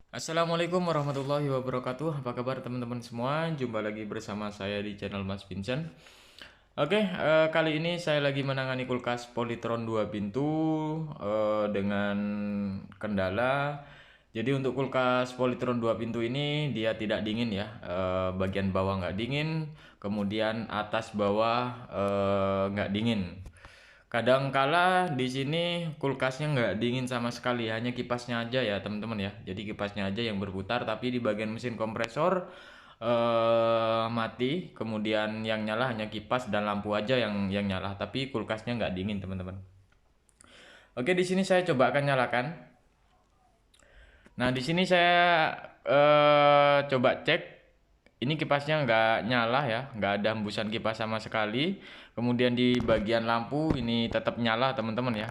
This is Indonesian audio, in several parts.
Assalamualaikum warahmatullahi wabarakatuh. Apa kabar teman-teman semua? Jumpa lagi bersama saya di channel Mas Vincent. Oke, kali ini saya lagi menangani kulkas Polytron 2 pintu dengan kendala. Jadi untuk kulkas Polytron 2 pintu ini dia tidak dingin ya. Bagian bawah nggak dingin, kemudian atas bawah nggak dingin. Kadang-kala di sini kulkasnya nggak dingin sama sekali, hanya kipasnya aja ya teman-teman ya. Jadi kipasnya aja yang berputar, tapi di bagian mesin kompresor mati. Kemudian yang nyala hanya kipas dan lampu aja yang nyala, tapi kulkasnya nggak dingin teman-teman. Oke, di sini saya coba akan nyalakan. Nah, di sini saya coba cek. Ini kipasnya nggak nyala ya, nggak ada hembusan kipas sama sekali. Kemudian di bagian lampu ini tetap nyala teman-teman ya.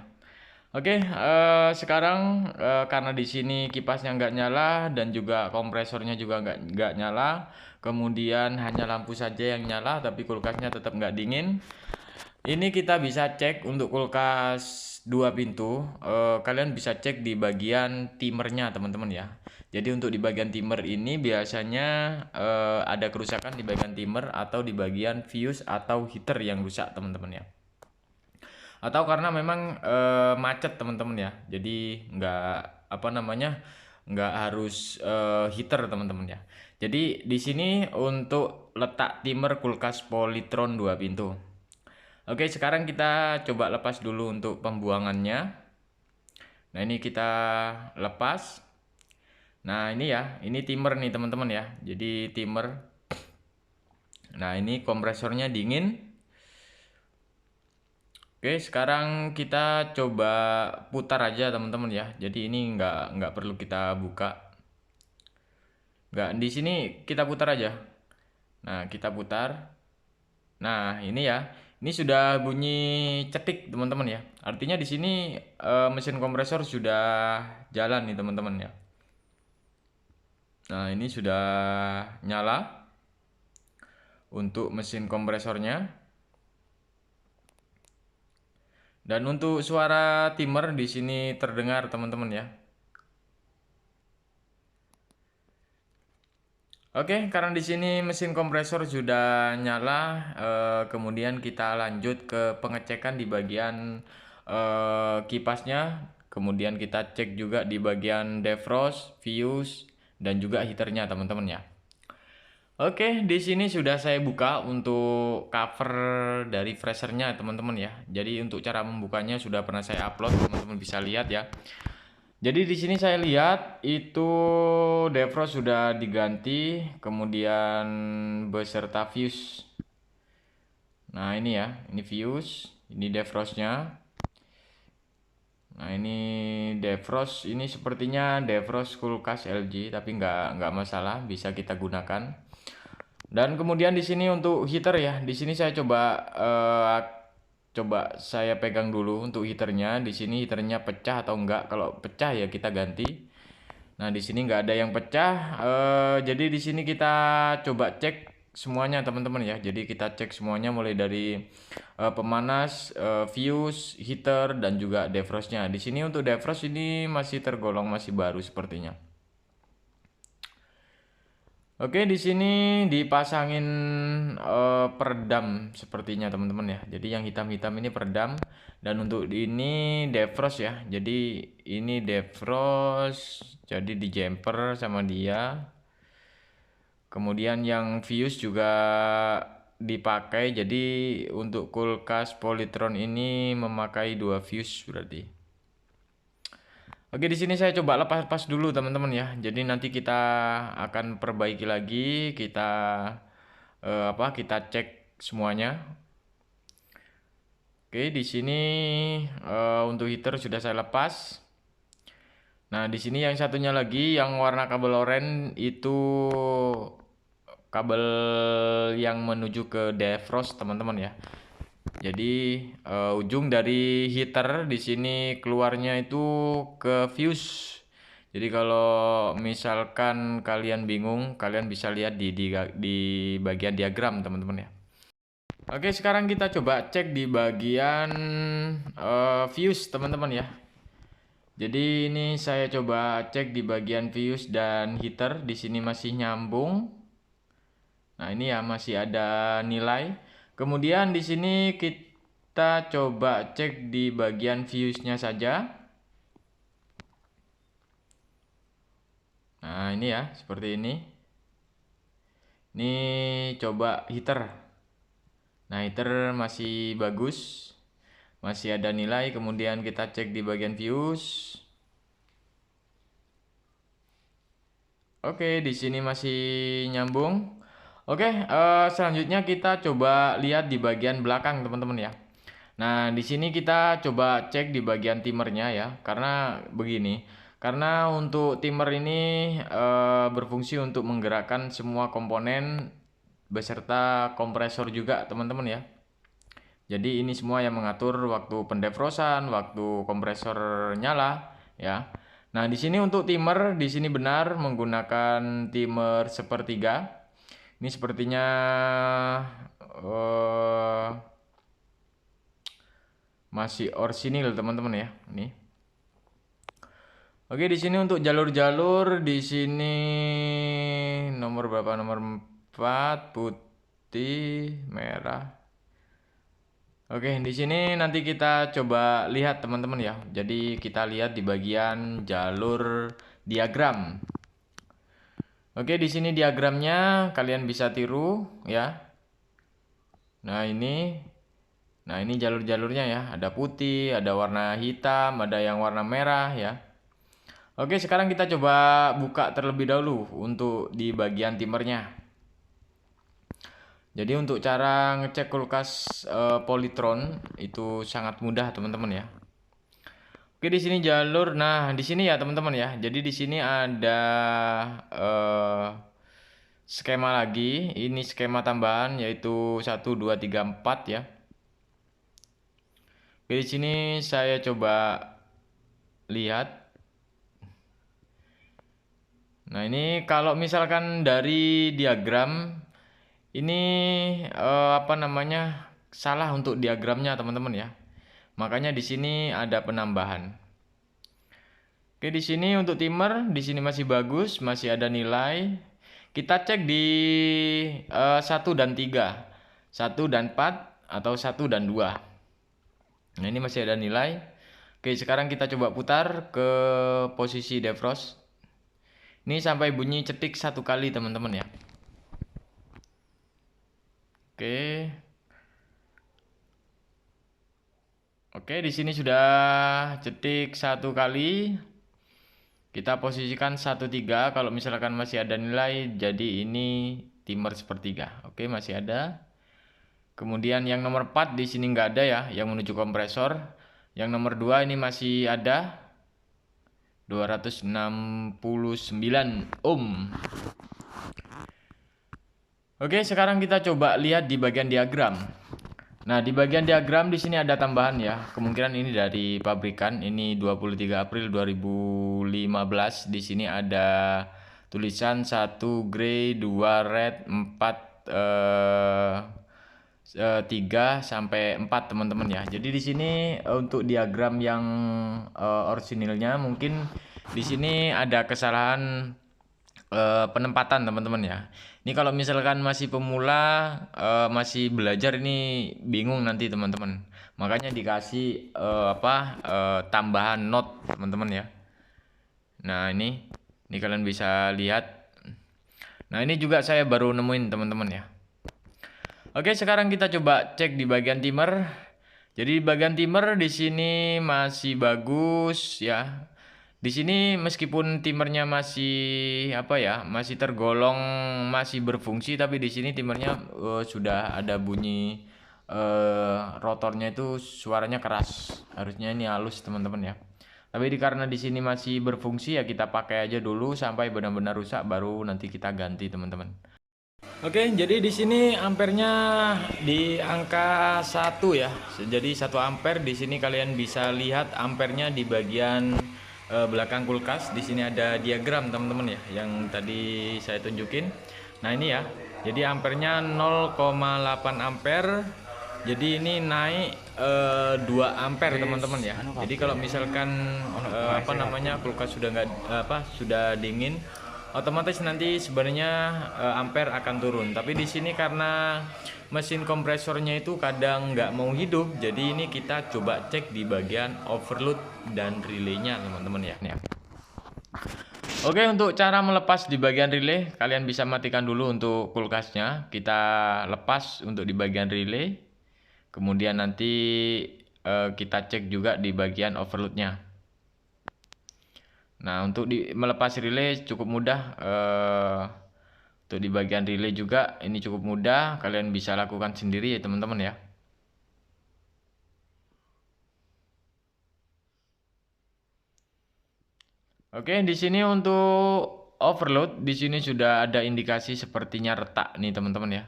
Oke, sekarang karena di sini kipasnya nggak nyala dan juga kompresornya juga nggak nyala, kemudian hanya lampu saja yang nyala, tapi kulkasnya tetap nggak dingin. Ini kita bisa cek untuk kulkas 2 pintu. Kalian bisa cek di bagian timernya teman-teman ya. Jadi untuk di bagian timer ini biasanya ada kerusakan di bagian timer atau di bagian fuse atau heater yang rusak teman-teman ya. Atau karena memang macet teman-teman ya. Jadi nggak harus heater teman-teman ya. Jadi di sini untuk letak timer kulkas Polytron 2 pintu. Oke, sekarang kita coba lepas dulu untuk pembuangannya. Nah, ini kita lepas. Nah, ini ya, ini timer nih teman-teman ya. Jadi timer. Nah, ini kompresornya dingin. Oke, sekarang kita coba putar aja teman-teman ya. Jadi ini nggak perlu kita buka. Nggak, di sini kita putar aja. Nah, kita putar. Nah, ini ya. Ini sudah bunyi cetik, teman-teman ya. Artinya di sini mesin kompresor sudah jalan nih, teman-teman ya. Nah, ini sudah nyala untuk mesin kompresornya. Dan untuk suara timer di sini terdengar, teman-teman ya. Oke, karena di sini mesin kompresor sudah nyala, kemudian kita lanjut ke pengecekan di bagian kipasnya, kemudian kita cek juga di bagian defrost, fuse, dan juga heaternya, teman-teman ya. Oke, di sini sudah saya buka untuk cover dari freshernya, teman-teman ya. Jadi untuk cara membukanya sudah pernah saya upload, teman-teman bisa lihat ya. Jadi di sini saya lihat itu defrost sudah diganti, kemudian beserta fuse. Nah ini ya, ini fuse, ini defrostnya. Nah ini defrost, ini sepertinya defrost kulkas LG, tapi nggak masalah, bisa kita gunakan. Dan kemudian di sini untuk heater ya, di sini saya coba saya pegang dulu untuk heaternya. Di sini heaternya pecah atau enggak? Kalau pecah ya kita ganti. Nah, di sini nggak ada yang pecah. Jadi di sini kita coba cek semuanya teman-teman ya. Jadi kita cek semuanya mulai dari pemanas, fuse, heater, dan juga defrostnya. Di sini untuk defrost ini masih tergolong masih baru sepertinya. Oke, di sini dipasangin peredam sepertinya teman-teman ya. Jadi yang hitam-hitam ini peredam dan untuk ini defrost ya. Jadi ini defrost, jadi di jumper sama dia. Kemudian yang fuse juga dipakai. Jadi untuk kulkas Polytron ini memakai 2 fuse berarti. Oke, di sini saya coba lepas-lepas dulu teman-teman ya. Jadi nanti kita akan perbaiki lagi, kita cek semuanya. Oke, di sini untuk heater sudah saya lepas. Nah, di sini yang satunya lagi yang warna kabel oranye itu kabel yang menuju ke defrost teman-teman ya. Jadi ujung dari heater di sini keluarnya itu ke fuse. Jadi kalau misalkan kalian bingung, kalian bisa lihat di bagian diagram teman-teman ya. Oke, sekarang kita coba cek di bagian fuse teman-teman ya. Jadi ini saya coba cek di bagian fuse dan heater, di sini masih nyambung. Nah, ini ya masih ada nilai. Kemudian di sini kita coba cek di bagian fuse-nya saja. Nah, ini ya, seperti ini. Ini coba heater. Nah, heater masih bagus. Masih ada nilai. Kemudian kita cek di bagian fuse. Oke, di sini masih nyambung. Oke, selanjutnya kita coba lihat di bagian belakang, teman-teman ya. Nah, di sini kita coba cek di bagian timernya ya, karena begini. Karena untuk timer ini berfungsi untuk menggerakkan semua komponen beserta kompresor juga, teman-teman ya. Jadi ini semua yang mengatur waktu pendefrosan, waktu kompresor nyala ya. Nah, di sini untuk timer di sini benar menggunakan timer sepertiga. Ini sepertinya masih orsinil, teman-teman ya. Ini. Oke, di sini untuk jalur-jalur di sini nomor berapa? Nomor 4, putih, merah. Oke, di sini nanti kita coba lihat, teman-teman ya. Jadi kita lihat di bagian jalur diagram. Oke, di sini diagramnya kalian bisa tiru ya. Nah, ini jalur-jalurnya ya. Ada putih, ada warna hitam, ada yang warna merah ya. Oke, sekarang kita coba buka terlebih dahulu untuk di bagian timernya. Jadi untuk cara ngecek kulkas Polytron itu sangat mudah, teman-teman ya. Oke, di sini jalur. Nah, di sini ya, teman-teman ya. Jadi di sini ada skema lagi. Ini skema tambahan yaitu 1 2 3 4 ya. Oke, di sini saya coba lihat. Nah, ini kalau misalkan dari diagram ini apa namanya? Salah untuk diagramnya, teman-teman ya. Makanya di sini ada penambahan. Oke, di sini untuk timer di sini masih bagus, masih ada nilai. Kita cek di 1 dan 3. 1 dan 4 atau 1 dan 2. Nah, ini masih ada nilai. Oke, sekarang kita coba putar ke posisi defrost. Ini sampai bunyi cetik 1 kali, teman-teman ya. Oke. Oke, di sini sudah cetik 1 kali. Kita posisikan 1,3. Kalau misalkan masih ada nilai, jadi ini timer sepertiga. Oke, masih ada. Kemudian yang nomor 4 di sini nggak ada ya, yang menuju kompresor. Yang nomor 2 ini masih ada 269 ohm. Oke, sekarang kita coba lihat di bagian diagram. Nah, di bagian diagram di sini ada tambahan ya. Kemungkinan ini dari pabrikan. Ini 23 April 2015. Di sini ada tulisan 1 grey, 2 red, 4 3 sampai 4, teman-teman ya. Jadi di sini untuk diagram yang orisinilnya mungkin di sini ada kesalahan penempatan, teman-teman ya. Ini kalau misalkan masih pemula, masih belajar, ini bingung nanti, teman-teman. Makanya dikasih tambahan not, teman-teman ya. Nah, ini kalian bisa lihat. Nah, ini juga saya baru nemuin, teman-teman ya. Oke, sekarang kita coba cek di bagian timer. Jadi di bagian timer di sini masih bagus ya. Di sini meskipun timernya masih masih tergolong masih berfungsi, tapi di sini timernya sudah ada bunyi rotornya itu suaranya keras. Harusnya ini halus, teman-teman ya. Tapi karena di sini masih berfungsi ya, kita pakai aja dulu sampai benar-benar rusak, baru nanti kita ganti, teman-teman. Oke, jadi di sini ampernya di angka 1 ya. Jadi 1 ampere. Di sini kalian bisa lihat ampernya di bagian belakang kulkas. Di sini ada diagram, teman-teman ya, yang tadi saya tunjukin. Nah, ini ya. Jadi ampernya 0,8 ampere. Jadi ini naik 2 ampere teman-teman ya. Jadi kalau misalkan apa namanya kulkas sudah nggak sudah dingin, otomatis nanti sebenarnya ampere akan turun. Tapi di sini karena mesin kompresornya itu kadang nggak mau hidup, jadi ini kita coba cek di bagian overload dan relaynya teman-teman ya. Oke, untuk cara melepas di bagian relay, kalian bisa matikan dulu untuk kulkasnya. Kita lepas untuk di bagian relay. Kemudian nanti kita cek juga di bagian overloadnya. Nah, untuk melepas relay cukup mudah. Untuk di bagian relay juga ini cukup mudah. Kalian bisa lakukan sendiri ya teman-teman ya. Oke, di sini untuk overload, di sini sudah ada indikasi sepertinya retak nih teman-teman ya.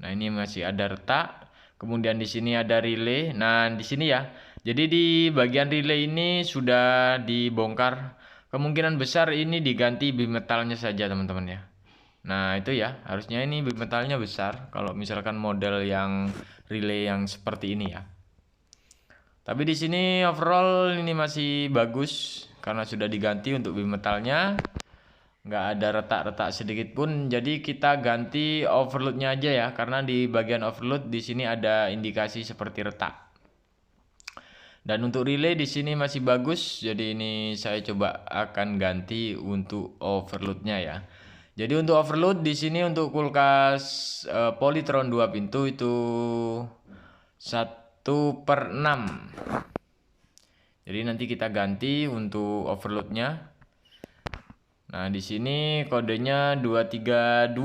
Nah, ini masih ada retak. Kemudian di sini ada relay. Nah, di sini ya. Jadi di bagian relay ini sudah dibongkar. Kemungkinan besar ini diganti bimetalnya saja teman-teman ya. Nah, itu ya. Harusnya ini bimetalnya besar kalau misalkan model yang relay yang seperti ini ya. Tapi di sini overall ini masih bagus karena sudah diganti untuk bimetalnya. Nggak ada retak-retak sedikit pun. Jadi kita ganti overloadnya aja ya, karena di bagian overload di sini ada indikasi seperti retak. Dan untuk relay di sini masih bagus. Jadi ini saya coba akan ganti untuk overloadnya ya. Jadi untuk overload di sini untuk kulkas Polytron 2 pintu itu 1/6. Jadi nanti kita ganti untuk overloadnya. Nah, di sini kodenya 232.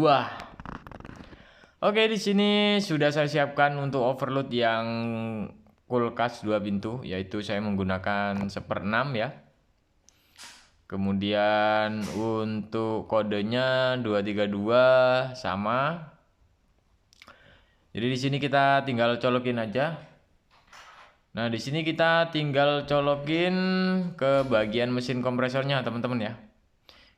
Oke, di sini sudah saya siapkan untuk overload yang kulkas 2 pintu, yaitu saya menggunakan 1/6 ya. Kemudian untuk kodenya 232 sama. Jadi di sini kita tinggal colokin aja. Nah, di sini kita tinggal colokin ke bagian mesin kompresornya, teman-teman ya.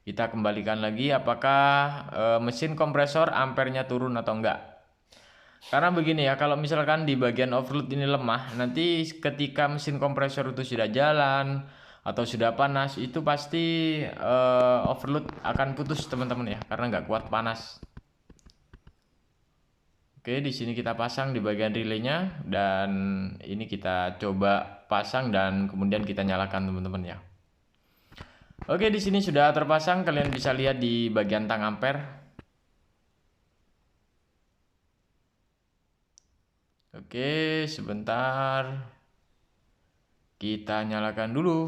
Kita kembalikan lagi apakah mesin kompresor ampernya turun atau enggak. Karena begini ya, kalau misalkan di bagian overload ini lemah, nanti ketika mesin kompresor itu sudah jalan atau sudah panas, itu pasti overload akan putus teman-teman ya, karena nggak kuat panas. Oke, di sini kita pasang di bagian relaynya dan ini kita coba pasang dan kemudian kita nyalakan teman-teman ya. Oke, di sini sudah terpasang, kalian bisa lihat di bagian tang ampere. Oke, sebentar. Kita nyalakan dulu.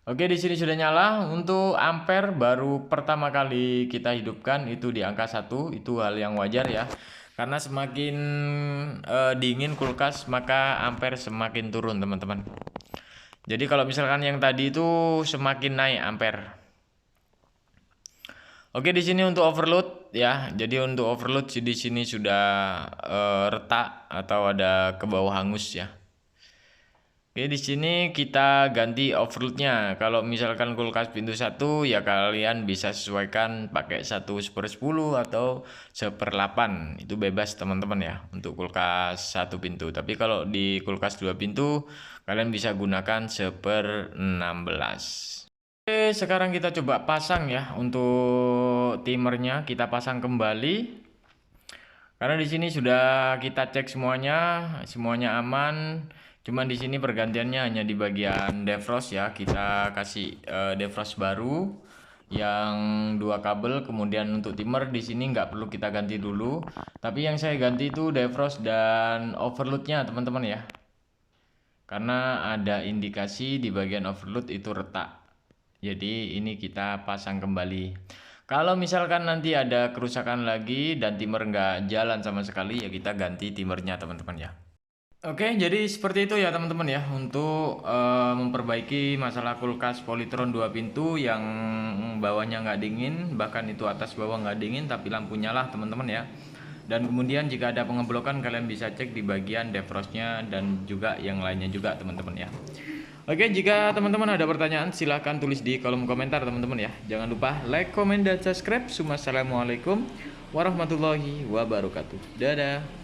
Oke, di sini sudah nyala. Untuk ampere baru pertama kali kita hidupkan itu di angka 1, itu hal yang wajar ya. Karena semakin dingin kulkas, maka ampere semakin turun, teman-teman. Jadi kalau misalkan yang tadi itu semakin naik ampere. Oke, di sini untuk overload ya. Jadi untuk overload di sini sudah retak atau ada ke bawah hangus ya. Oke, di sini kita ganti overloadnya. Kalau misalkan kulkas pintu 1 ya kalian bisa sesuaikan pakai 1/10 atau 1/8. Itu bebas teman-teman ya untuk kulkas 1 pintu. Tapi kalau di kulkas 2 pintu kalian bisa gunakan 1/16. Oke, sekarang kita coba pasang ya untuk timernya. Kita pasang kembali. Karena di sini sudah kita cek semuanya aman. Cuman di sini pergantiannya hanya di bagian defrost ya. Kita kasih defrost baru yang 2 kabel. Kemudian untuk timer di sini nggak perlu kita ganti dulu. Tapi yang saya ganti itu defrost dan overloadnya teman-teman ya. Karena ada indikasi di bagian overload itu retak. Jadi ini kita pasang kembali. Kalau misalkan nanti ada kerusakan lagi dan timer nggak jalan sama sekali ya kita ganti timernya teman-teman ya. Oke, jadi seperti itu ya teman-teman ya untuk memperbaiki masalah kulkas Polytron 2 pintu yang bawahnya nggak dingin, bahkan itu atas bawah nggak dingin tapi lampu nyala teman-teman ya. Dan kemudian jika ada pengeblokan kalian bisa cek di bagian defrostnya dan juga yang lainnya juga teman-teman ya. Oke, jika teman-teman ada pertanyaan silahkan tulis di kolom komentar teman-teman ya. Jangan lupa like, comment, dan subscribe. Wassalamualaikum warahmatullahi wabarakatuh. Dadah.